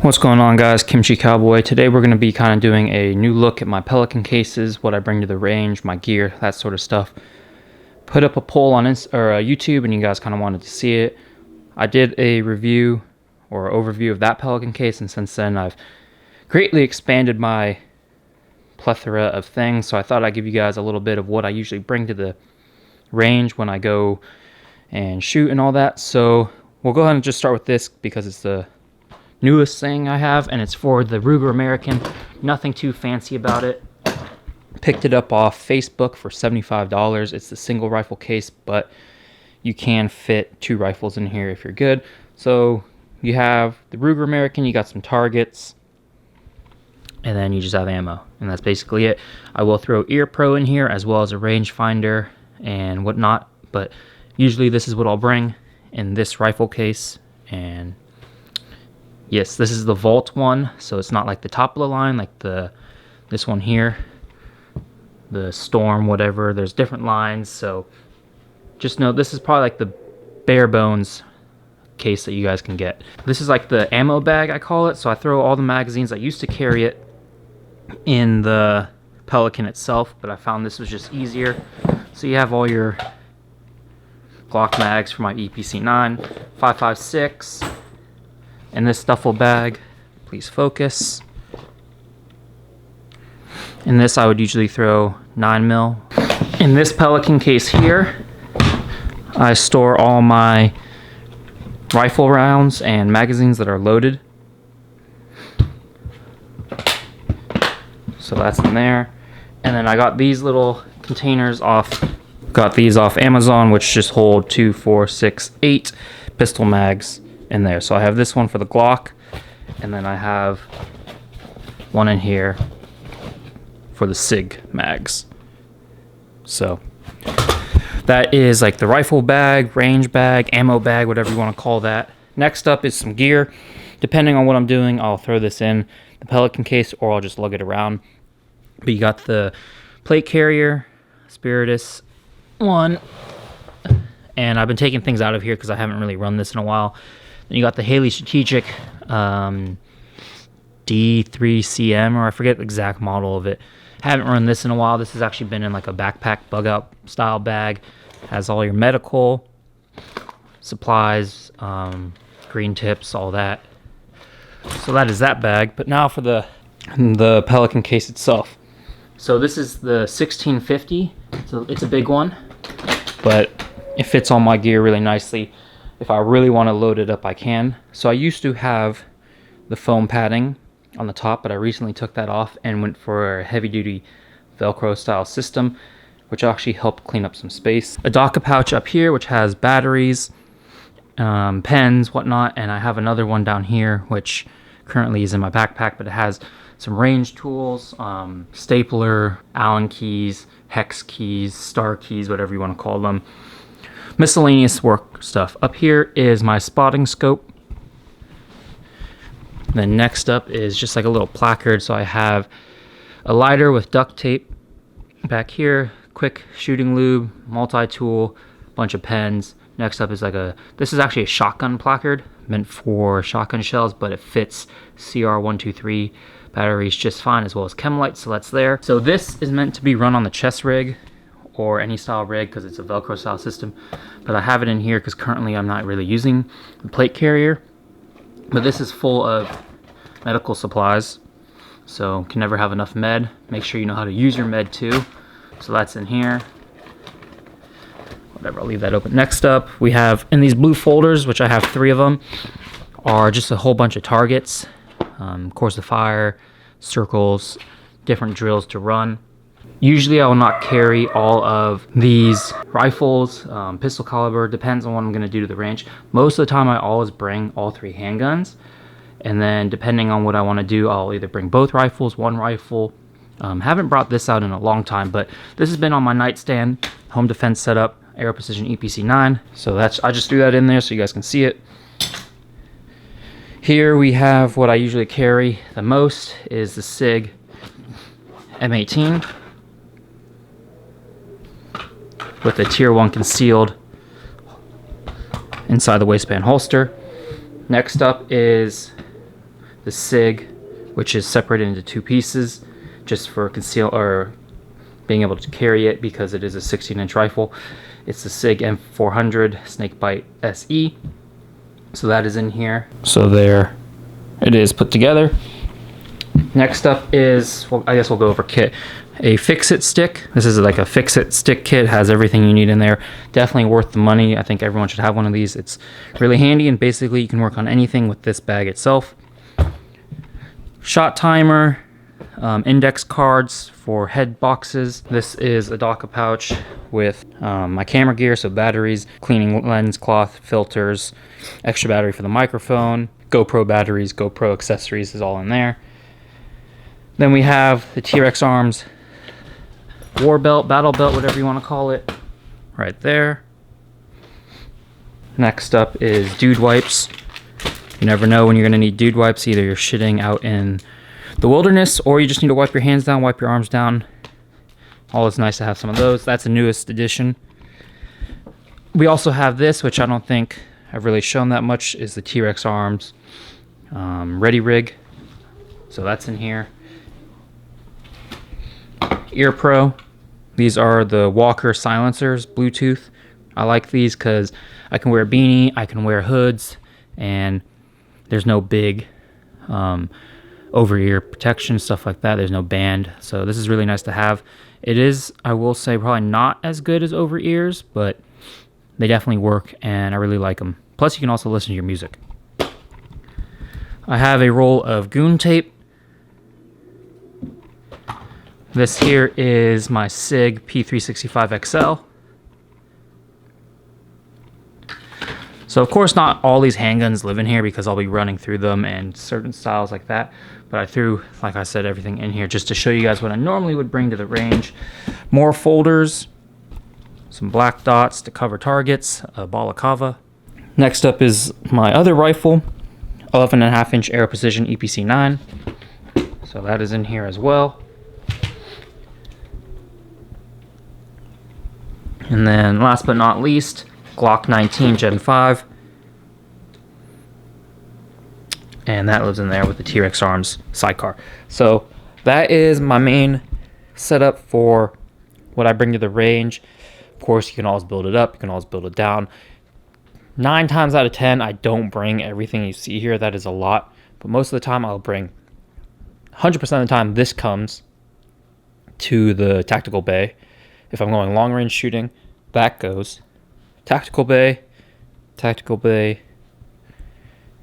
What's going on, guys? Kimchi Cowboy. Today we're going to be kind of doing a new look at my Pelican cases, what I bring to the range, my gear, that sort of stuff. Put up a poll on YouTube and you guys kind of wanted to see it. I did a review or overview of that Pelican case, and since then I've greatly expanded my plethora of things, so I thought I'd give you guys a little bit of what I usually bring to the range when I go and shoot and all that. So we'll go ahead and just start with this because it's the newest thing I have, and it's for the Ruger American. Nothing too fancy about it. Picked it up off Facebook for $75. It's the single rifle case, but you can fit 2 rifles in here if you're good. So you have the Ruger American, you got some targets, and then you just have ammo, and that's basically it. I will throw Ear Pro in here as well as a rangefinder and whatnot, but usually this is what I'll bring in this rifle case. And yes, this is the Vault one, so it's not like the top of the line, like this one here, the Storm, whatever. There's different lines, so just know this is probably like the bare bones case that you guys can get. This is like the ammo bag, I call it, so I throw all the magazines. I used to carry it in the Pelican itself, but I found this was just easier. So you have all your Glock mags for my EPC9, 5.56. In this duffel bag, please focus. In this I would usually throw 9mm. In this Pelican case here, I store all my rifle rounds and magazines that are loaded. So that's in there. And then I got these little containers off Amazon, which just hold 2, 4, 6, 8 pistol mags in there. So I have this one for the Glock, and then I have one in here for the SIG mags. So that is like the rifle bag, range bag, ammo bag, whatever you want to call that. Next up is some gear. Depending on what I'm doing, I'll throw this in the Pelican case or I'll just lug it around. But you got the plate carrier, Spiritus one, and I've been taking things out of here because I haven't really run this in a while. Then you got the Haley Strategic D3CM, or I forget the exact model of it. Haven't run this in a while. This has actually been in like a backpack bug out style bag. Has all your medical supplies, green tips, all that. So that is that bag. But now for the Pelican case itself. So this is the 1650. It's a big one, but it fits all my gear really nicely. If I really want to load it up, I can. So I used to have the foam padding on the top, but I recently took that off and went for a heavy-duty Velcro style system, which actually helped clean up some space. A DACA pouch up here, which has batteries, pens, whatnot, and I have another one down here, which currently is in my backpack, but it has some range tools, stapler, Allen keys, hex keys, star keys, whatever you want to call them. Miscellaneous work stuff. Up here is my spotting scope. Then next up is just like a little placard. So I have a lighter with duct tape back here, quick shooting lube, multi-tool, bunch of pens. Next up is this is actually a shotgun placard meant for shotgun shells, but it fits CR123 batteries just fine, as well as chem lights, so that's there. So this is meant to be run on the chest rig or any style rig because it's a Velcro style system, but I have it in here because currently I'm not really using the plate carrier. But this is full of medical supplies, so can never have enough med. Make sure you know how to use your med too. So that's in here. Whatever, I'll leave that open. Next up, we have in these blue folders, which I have 3 of them, are just a whole bunch of targets, course of fire, circles, different drills to run. Usually I will not carry all of these rifles, pistol caliber, depends on what I'm going to do to the range. Most of the time I always bring all 3 handguns, and then depending on what I want to do, I'll either bring both rifles, one rifle. Haven't brought this out in a long time, but this has been on my nightstand, home defense setup, Aero Precision EPC9. So I just threw that in there so you guys can see it. Here we have what I usually carry the most is the SIG M18 with a tier 1 concealed inside the waistband holster. Next up is the SIG, which is separated into 2 pieces just for conceal or being able to carry it because it is a 16-inch rifle. It's the SIG M400 Snakebite SE. So that is in here. So there it is put together. Next up is, well, I guess we'll go over kit. A fix-it stick. This is like a fix-it stick kit. Has everything you need in there. Definitely worth the money. I think everyone should have one of these. It's really handy, and basically you can work on anything with this bag itself. Shot timer, index cards for head boxes. This is a Docker pouch with my camera gear, so batteries, cleaning lens cloth, filters, extra battery for the microphone, GoPro batteries, GoPro accessories is all in there. Then we have the T-Rex Arms war belt, battle belt, whatever you want to call it, right there. Next up is dude wipes. You never know when you're going to need dude wipes. Either you're shitting out in the wilderness or you just need to wipe your hands down, wipe your arms down. Always nice to have some of those. That's the newest edition. We also have this, which I don't think I've really shown that much, is the T-Rex Arms Ready Rig. So that's in here. Ear Pro. These are the Walker silencers, Bluetooth. I like these because I can wear a beanie, I can wear hoods, and there's no big over-ear protection, stuff like that. There's no band, so this is really nice to have. It is, I will say, probably not as good as over-ears, but they definitely work, and I really like them. Plus, you can also listen to your music. I have a roll of goon tape. This here is my SIG P365XL. So of course not all these handguns live in here because I'll be running through them and certain styles like that. But I threw, like I said, everything in here just to show you guys what I normally would bring to the range. More folders, some black dots to cover targets, a balaclava. Next up is my other rifle, 11.5-inch Aero Precision EPC9. So that is in here as well. And then last but not least, Glock 19 Gen 5. And that lives in there with the T-Rex Arms sidecar. So that is my main setup for what I bring to the range. Of course, you can always build it up. You can always build it down. 9 times out of 10, I don't bring everything you see here. That is a lot. But most of the time, I'll bring 100% of the time this comes to the tactical bay. If I'm going long range shooting, that goes tactical bay,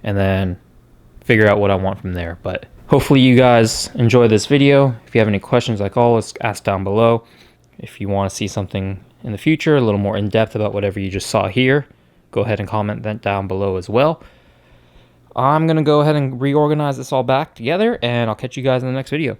and then figure out what I want from there. But hopefully you guys enjoy this video. If you have any questions, like always, ask down below. If you want to see something in the future, a little more in depth about whatever you just saw here, go ahead and comment that down below as well. I'm going to go ahead and reorganize this all back together, and I'll catch you guys in the next video.